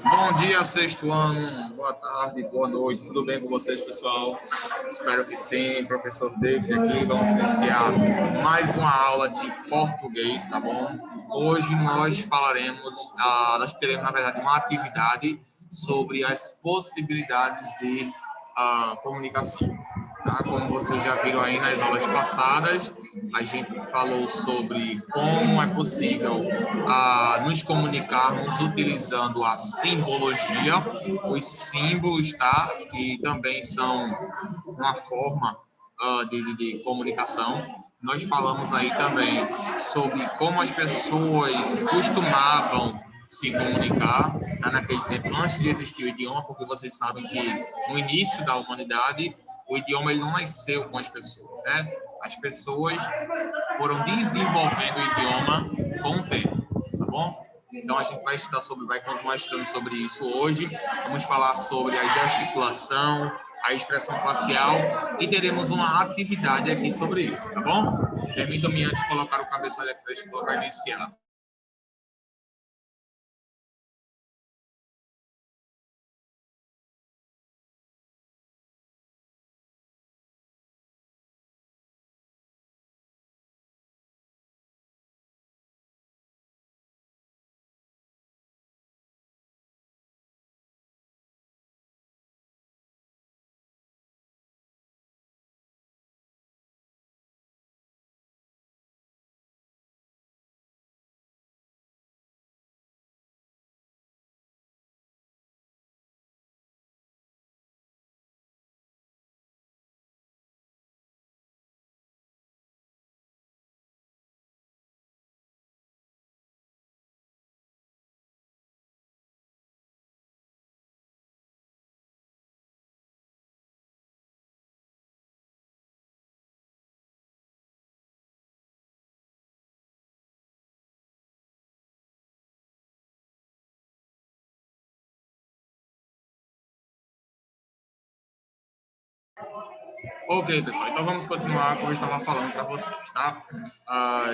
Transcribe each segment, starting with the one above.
Bom dia, sexto ano, boa tarde, boa noite, tudo bem com vocês, pessoal? Espero que sim, professor David aqui, vamos iniciar mais uma aula de português, tá bom? Hoje nós falaremos, nós teremos, na verdade, uma atividade sobre as possibilidades de comunicação. Tá? Como vocês já viram aí nas aulas passadas, a gente falou sobre como é possível nos comunicarmos utilizando a simbologia, os símbolos, tá? Que também são uma forma de comunicação. Nós falamos aí também sobre como as pessoas costumavam se comunicar, tá? Naquele tempo, antes de existir o idioma, porque vocês sabem que no início da humanidade, o idioma ele não nasceu com as pessoas, né? As pessoas foram desenvolvendo o idioma com o tempo, tá bom? Então a gente vai continuar estudando sobre isso hoje. Vamos falar sobre a gesticulação, a expressão facial e teremos uma atividade aqui sobre isso, tá bom? Permitam-me antes colocar o cabeçalho aqui da escola para iniciar. Ok, pessoal, então vamos continuar como eu estava falando para vocês, tá?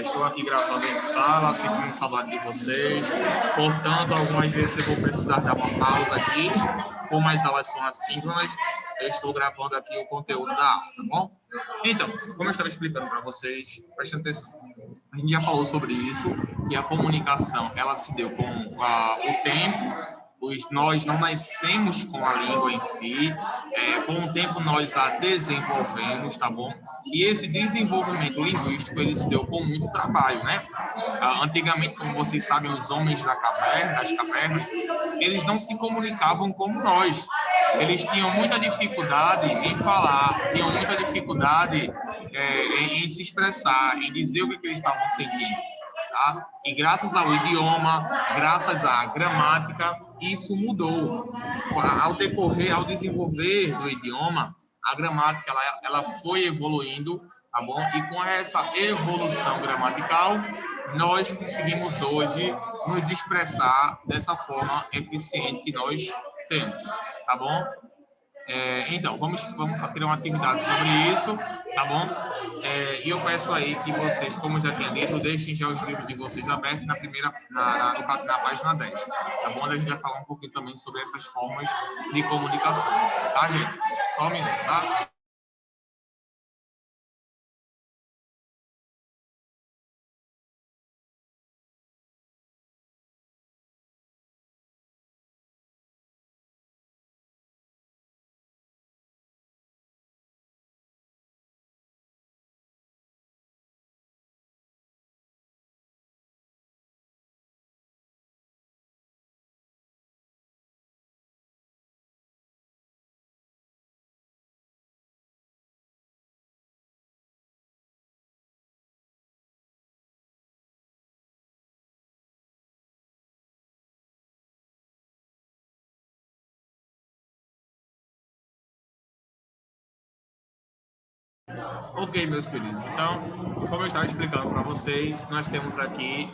Estou aqui gravando em sala, sinto saudade de vocês, portanto, algumas vezes eu vou precisar dar uma pausa aqui, como as aulas são assíncronas, eu estou gravando aqui o conteúdo da aula, tá bom? Então, como eu estava explicando para vocês, prestem atenção. A gente já falou sobre isso, que a comunicação, ela se deu com o tempo, nós não nascemos com a língua em si, com o tempo nós a desenvolvemos, tá bom? E esse desenvolvimento linguístico, ele se deu com muito trabalho, né? Antigamente, como vocês sabem, os homens das cavernas, eles não se comunicavam como nós. Eles tinham muita dificuldade em falar, tinham muita dificuldade em se expressar, em dizer o que eles estavam sentindo. Tá? E graças ao idioma, graças à gramática, isso mudou. Ao decorrer, ao desenvolver do idioma, a gramática ela foi evoluindo, tá bom? E com essa evolução gramatical, nós conseguimos hoje nos expressar dessa forma eficiente que nós temos, tá bom? Então, vamos ter uma atividade sobre isso, tá bom? E eu peço aí que vocês, como já tinha dito, deixem já os livros de vocês abertos na página 10, tá bom? A gente vai falar um pouquinho também sobre essas formas de comunicação, tá, gente? Só um minuto, tá? Ok, meus queridos. Então, como eu estava explicando para vocês, nós temos aqui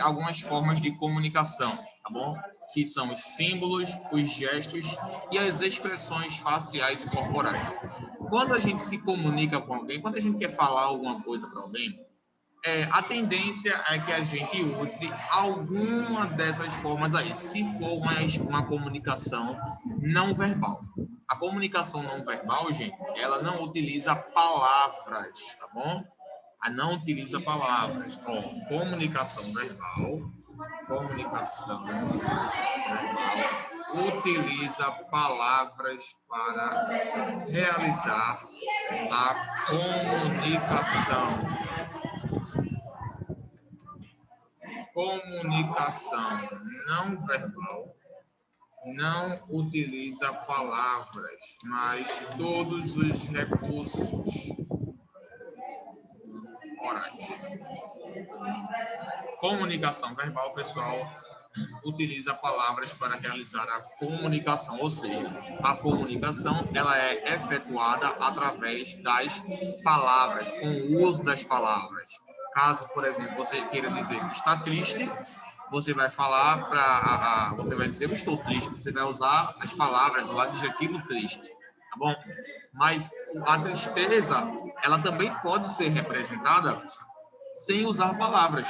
algumas formas de comunicação, tá bom? Que são os símbolos, os gestos e as expressões faciais e corporais. Quando a gente se comunica com alguém, quando a gente quer falar alguma coisa para alguém, a tendência é que a gente use alguma dessas formas aí, se for uma comunicação não verbal. A comunicação não verbal, gente, ela não utiliza palavras, tá bom? A não utiliza palavras. Ó, comunicação verbal utiliza palavras para realizar a comunicação. Comunicação não verbal não utiliza palavras, mas todos os recursos orais. Comunicação verbal, pessoal, utiliza palavras para realizar a comunicação, ou seja, a comunicação ela é efetuada através das palavras, com o uso das palavras. Caso, por exemplo, você queira dizer que está triste, você vai falar você vai dizer eu estou triste, você vai usar as palavras, o adjetivo triste, tá bom? Mas a tristeza, ela também pode ser representada sem usar palavras.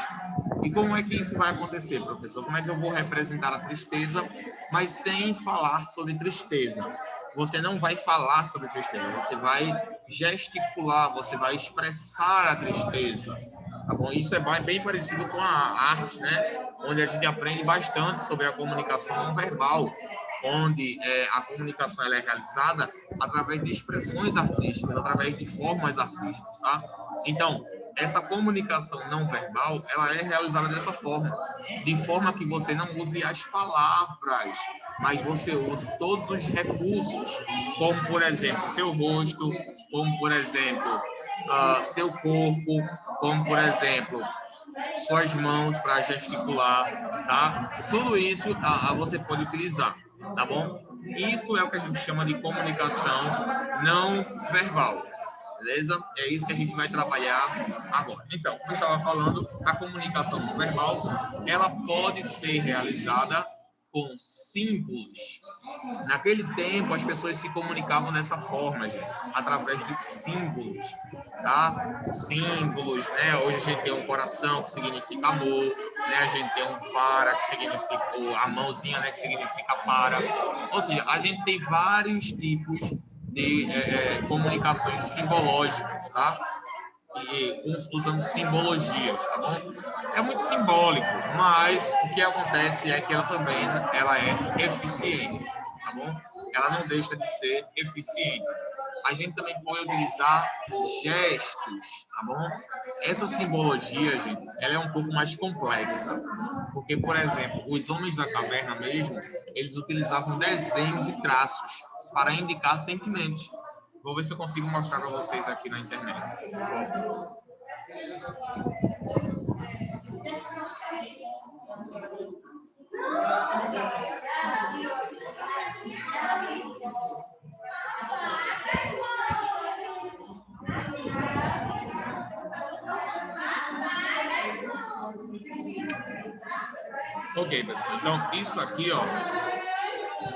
E como é que isso vai acontecer, professor? Como é que eu vou representar a tristeza, mas sem falar sobre tristeza? Você não vai falar sobre tristeza, você vai gesticular, você vai expressar a tristeza. Tá bom? Isso é bem parecido com a arte, né? Onde a gente aprende bastante sobre a comunicação não verbal, onde a comunicação ela é realizada através de expressões artísticas, através de formas artísticas, tá? Então, essa comunicação não verbal, ela é realizada dessa forma, de forma que você não use as palavras, mas você use todos os recursos, como, por exemplo, seu rosto, como, por exemplo, seu corpo, como, por exemplo, suas mãos para gesticular, tá? Tudo isso você pode utilizar, tá bom? Isso é o que a gente chama de comunicação não verbal, beleza? É isso que a gente vai trabalhar agora. Então, como eu estava falando, a comunicação não verbal, ela pode ser realizada com símbolos. Naquele tempo, as pessoas se comunicavam dessa forma, gente, através de símbolos, tá? Símbolos, né? Hoje a gente tem um coração, que significa amor, né? A gente tem um para, que significa a mãozinha, né? Que significa para. Ou seja, a gente tem vários tipos de comunicações simbológicas, tá? E usando simbologias, tá bom? É muito simbólico, mas o que acontece é que ela é eficiente, tá bom? Ela não deixa de ser eficiente. A gente também pode utilizar gestos, tá bom? Essa simbologia, gente, ela é um pouco mais complexa, porque, por exemplo, os homens da caverna mesmo, eles utilizavam desenhos e traços para indicar sentimentos. Vou ver se eu consigo mostrar para vocês aqui na internet. Ok, pessoal. Então, isso aqui, ó,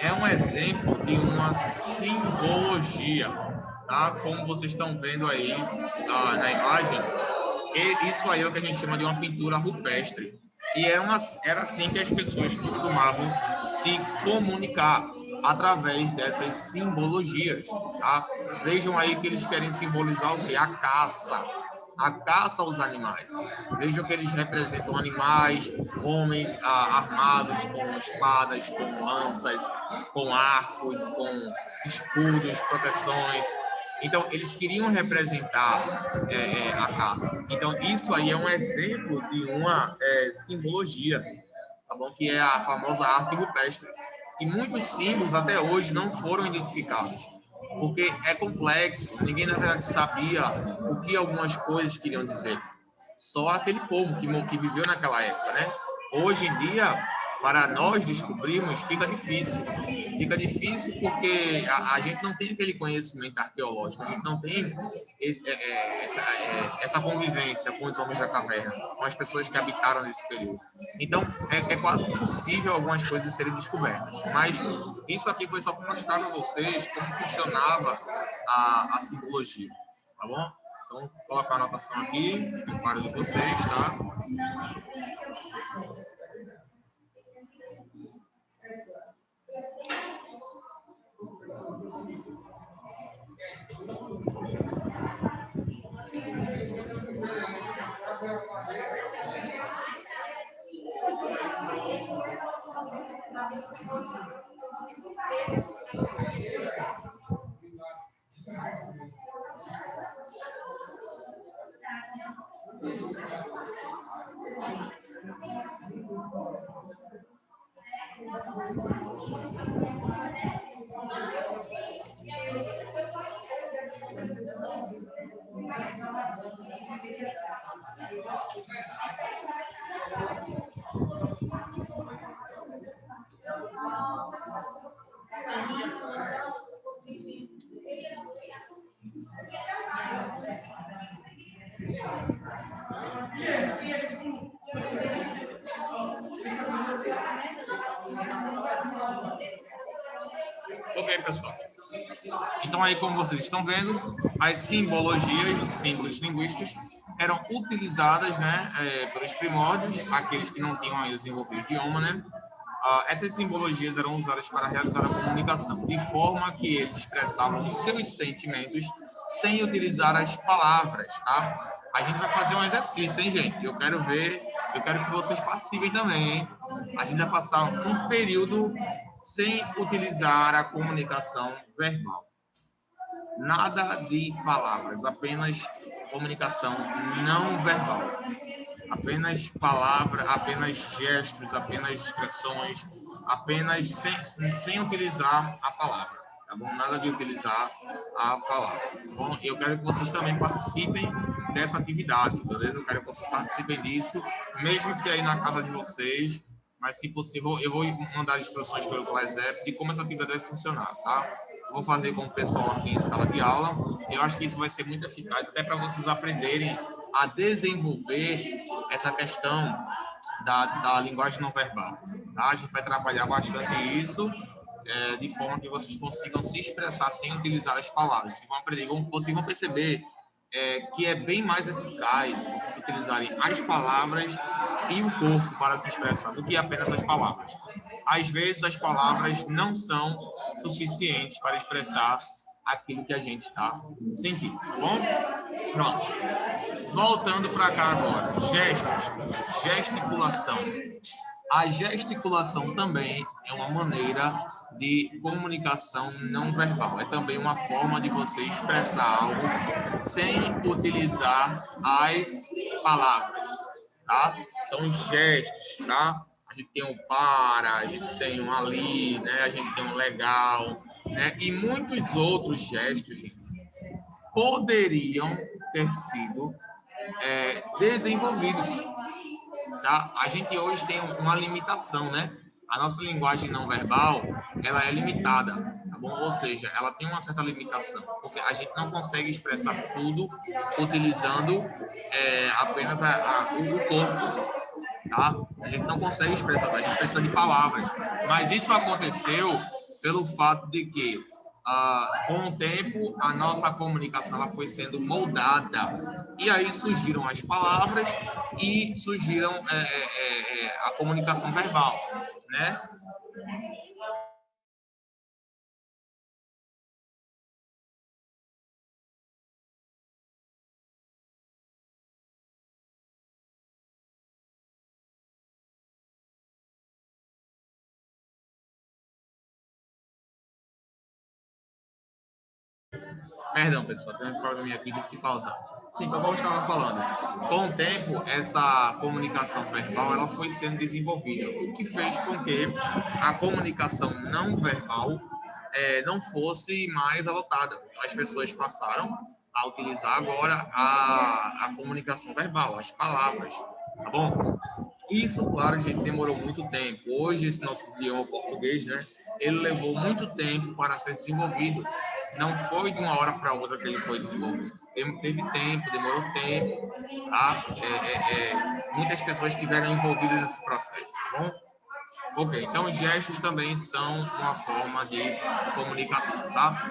é um exemplo de uma simbologia, tá? Como vocês estão vendo aí na imagem, isso aí é o que a gente chama de uma pintura rupestre. E era assim que as pessoas costumavam se comunicar, através dessas simbologias, tá? Vejam aí que eles querem simbolizar o quê? A caça aos animais. Vejam que eles representam animais, homens armados com espadas, com lanças, com arcos, com escudos, proteções. Então, eles queriam representar a caça. Então, isso aí é um exemplo de uma simbologia, tá bom? Que é a famosa arte rupestre. E muitos símbolos até hoje não foram identificados, porque é complexo, ninguém na verdade sabia o que algumas coisas queriam dizer. Só aquele povo que viveu naquela época, né? Hoje em dia, para nós descobrirmos, fica difícil. Fica difícil porque a gente não tem aquele conhecimento arqueológico, a gente não tem essa convivência com os homens da caverna, com as pessoas que habitaram nesse período. Então, é quase impossível algumas coisas serem descobertas. Mas isso aqui foi só para mostrar para vocês como funcionava a simbologia, tá bom? Então, vou colocar a anotação aqui, no quadro de vocês, tá? Ok, pessoal. Então, aí, como vocês estão vendo, as simbologias, os símbolos linguísticos, eram utilizadas, né, pelos primórdios, aqueles que não tinham ainda desenvolvido o idioma, né? Essas simbologias eram usadas para realizar a comunicação, de forma que eles expressavam os seus sentimentos sem utilizar as palavras, tá? A gente vai fazer um exercício, hein, gente? Eu quero que vocês participem também, hein? A gente vai passar um período sem utilizar a comunicação verbal. Nada de palavras, apenas comunicação não verbal. Apenas palavras, apenas gestos, apenas expressões, apenas sem utilizar a palavra, tá bom? Nada de utilizar a palavra, tá bom? Eu quero que vocês também participem dessa atividade, beleza? Eu quero que vocês participem disso, mesmo que aí na casa de vocês, mas se possível, eu vou mandar instruções pelo WhatsApp de como essa atividade vai funcionar, tá? Eu vou fazer com o pessoal aqui em sala de aula. Eu acho que isso vai ser muito eficaz, até para vocês aprenderem a desenvolver essa questão da linguagem não verbal. Tá? A gente vai trabalhar bastante isso, de forma que vocês consigam se expressar sem utilizar as palavras. Vocês vão aprender, vocês vão perceber que é bem mais eficaz vocês utilizarem as palavras e o corpo para se expressar do que apenas as palavras. Às vezes, as palavras não são suficientes para expressar aquilo que a gente está sentindo, tá bom? Pronto. Voltando para cá agora, gestos, gesticulação. A gesticulação também é uma maneira de comunicação não verbal. É também uma forma de você expressar algo sem utilizar as palavras, tá? São gestos, tá? A gente tem um para, a gente tem um ali, né? A gente tem um legal, né? E muitos outros gestos, gente, poderiam ter sido desenvolvidos, tá? A gente hoje tem uma limitação, né? A nossa linguagem não verbal, ela é limitada, tá bom? Ou seja, ela tem uma certa limitação, porque a gente não consegue expressar tudo utilizando apenas o corpo, tá? A gente não consegue expressar, a gente precisa de palavras. Mas isso aconteceu pelo fato de que, com o tempo, a nossa comunicação ela foi sendo moldada. E aí surgiram as palavras e surgiram a comunicação verbal, né? Perdão, pessoal, tem um probleminha aqui, tive que pausar. Sim, como eu estava falando, com o tempo, essa comunicação verbal ela foi sendo desenvolvida, o que fez com que a comunicação não verbal não fosse mais adotada. As pessoas passaram a utilizar agora a comunicação verbal, as palavras, tá bom? Isso, claro, gente, demorou muito tempo. Hoje, esse nosso idioma português, né, ele levou muito tempo para ser desenvolvido. Não foi de uma hora para outra que ele foi desenvolvido. Teve tempo, demorou tempo, tá? Muitas pessoas estiveram envolvidas nesse processo, tá bom? Ok, então gestos também são uma forma de comunicação, tá?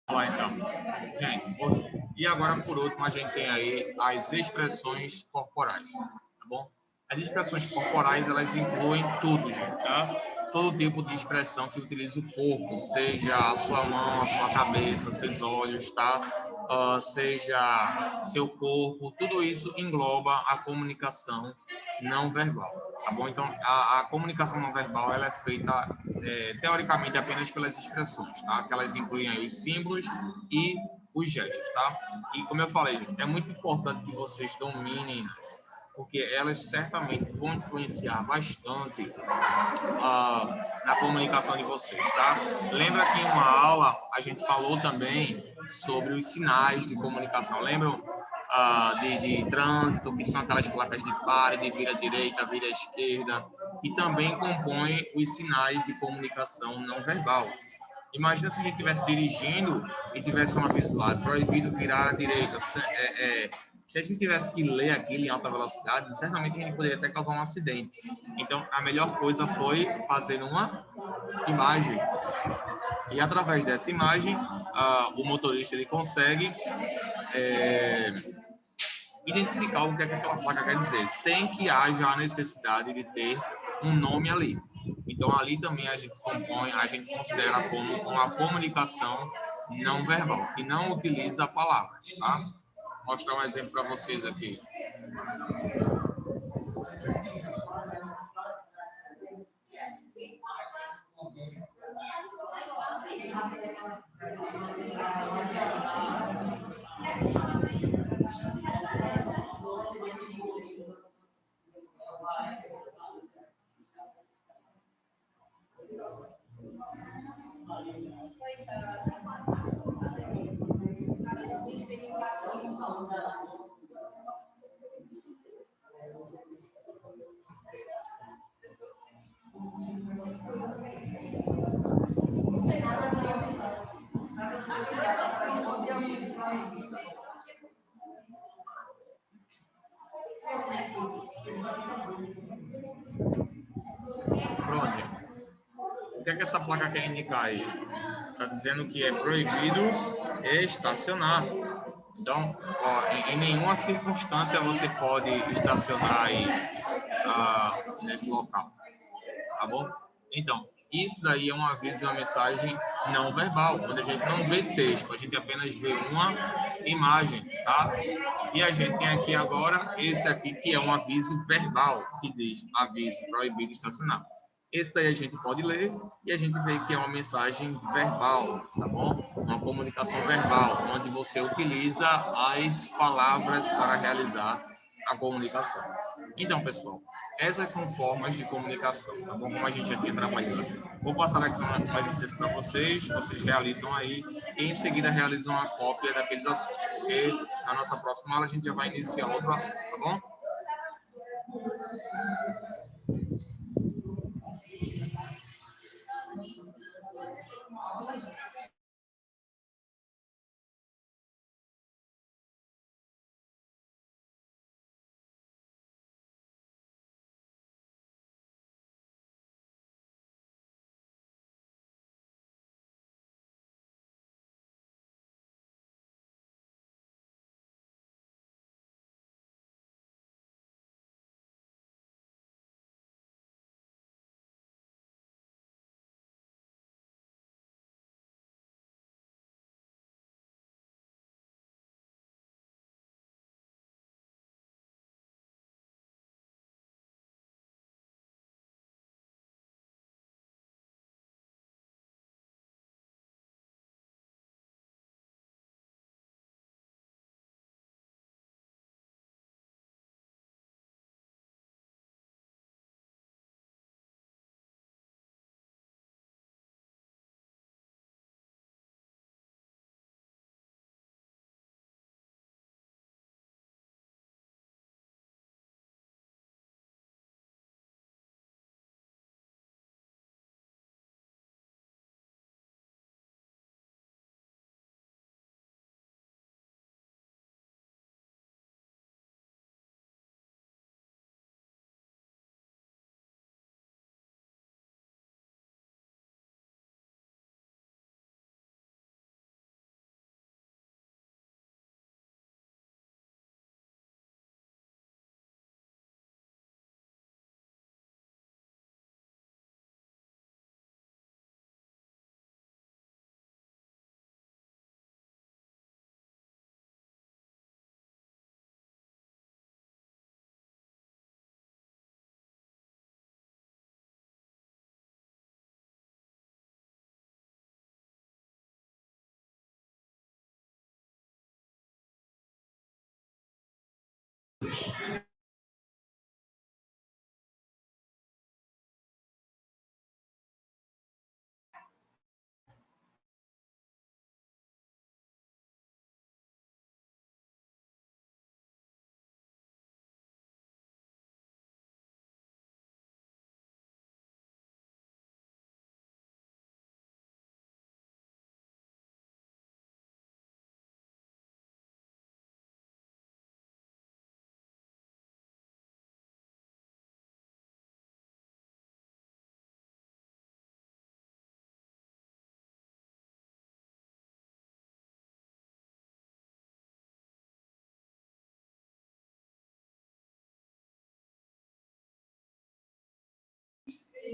Vamos lá, então. Gente, e agora, por último, a gente tem aí as expressões corporais, tá bom? As expressões corporais, elas incluem tudo, gente, tá? Todo tipo de expressão que utilize o corpo, seja a sua mão, a sua cabeça, seus olhos, tá? Seja seu corpo, tudo isso engloba a comunicação não verbal, tá bom? Então, a comunicação não verbal, ela é feita teoricamente apenas pelas expressões, tá? Que elas incluem aí os símbolos e os gestos, tá? E como eu falei, gente, é muito importante que vocês dominem-nas, porque elas certamente vão influenciar bastante na comunicação de vocês, tá? Lembra que em uma aula a gente falou também sobre os sinais de comunicação, lembram? De trânsito, que são aquelas placas de pare, de vira à direita, vira à esquerda, e também compõem os sinais de comunicação não verbal. Imagina se a gente estivesse dirigindo e tivesse um aviso lá, proibido virar à direita. Se a gente tivesse que ler aquilo em alta velocidade, certamente a gente poderia até causar um acidente. Então, a melhor coisa foi fazer uma imagem. E através dessa imagem, o motorista ele consegue identificar o que é que aquela placa quer dizer, sem que haja a necessidade de ter um nome ali. Então, ali também a gente compõe, a gente considera como uma comunicação não verbal, que não utiliza palavras, tá? Vou mostrar um exemplo para vocês aqui. Pronto. O que é que essa placa quer indicar aí? Está dizendo que é proibido estacionar. Então, em nenhuma circunstância você pode estacionar aí nesse local, tá bom? Então, isso daí é um aviso e uma mensagem não verbal, onde a gente não vê texto, a gente apenas vê uma imagem, tá? E a gente tem aqui agora esse aqui que é um aviso verbal, que diz aviso proibido estacionar. Esse daí a gente pode ler e a gente vê que é uma mensagem verbal, tá bom? Uma comunicação verbal, onde você utiliza as palavras para realizar a comunicação. Então, pessoal, essas são formas de comunicação, tá bom? Como a gente já tinha trabalhado. Vou passar aqui mais exercícios para vocês, vocês realizam aí e em seguida realizam uma cópia daqueles assuntos, porque na nossa próxima aula a gente já vai iniciar outro assunto, tá bom?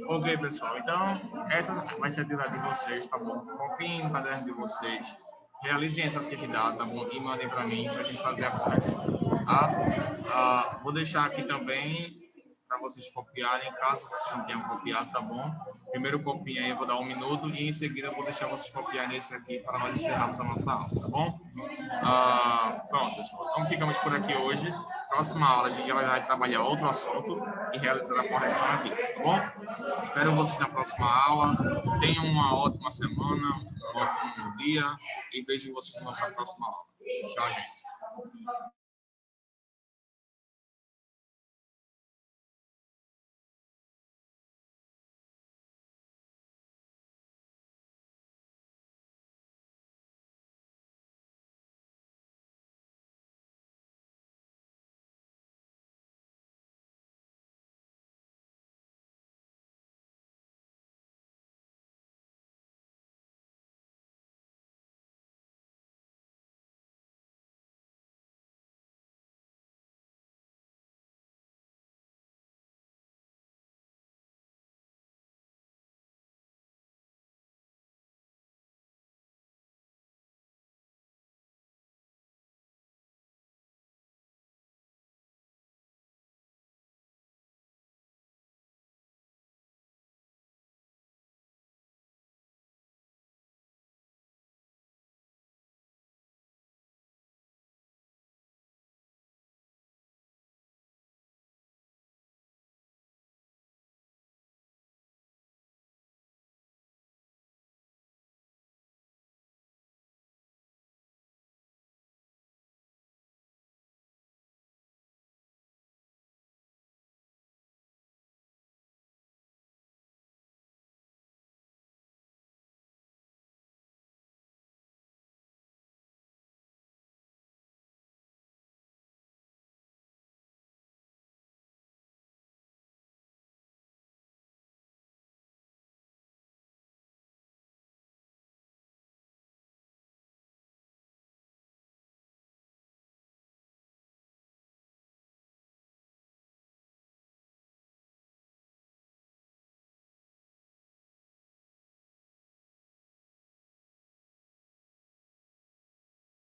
Ok, pessoal. Então, essa vai ser a atividade de vocês, tá bom? Copiem no caderno de vocês, realizem essa atividade, tá bom? E mandem para mim para a gente fazer a correção, tá? Vou deixar aqui também para vocês copiarem, caso vocês não tenham copiado, tá bom? Primeiro copiem aí, eu vou dar 1 minuto e em seguida eu vou deixar vocês copiarem esse aqui para nós encerrarmos a nossa aula, tá bom? Pronto, pessoal. Então ficamos por aqui hoje. Próxima aula a gente já vai trabalhar outro assunto e realizar a correção aqui, tá bom? Espero vocês na próxima aula. Tenham uma ótima semana, um ótimo dia e vejo vocês na nossa próxima aula. Tchau, gente.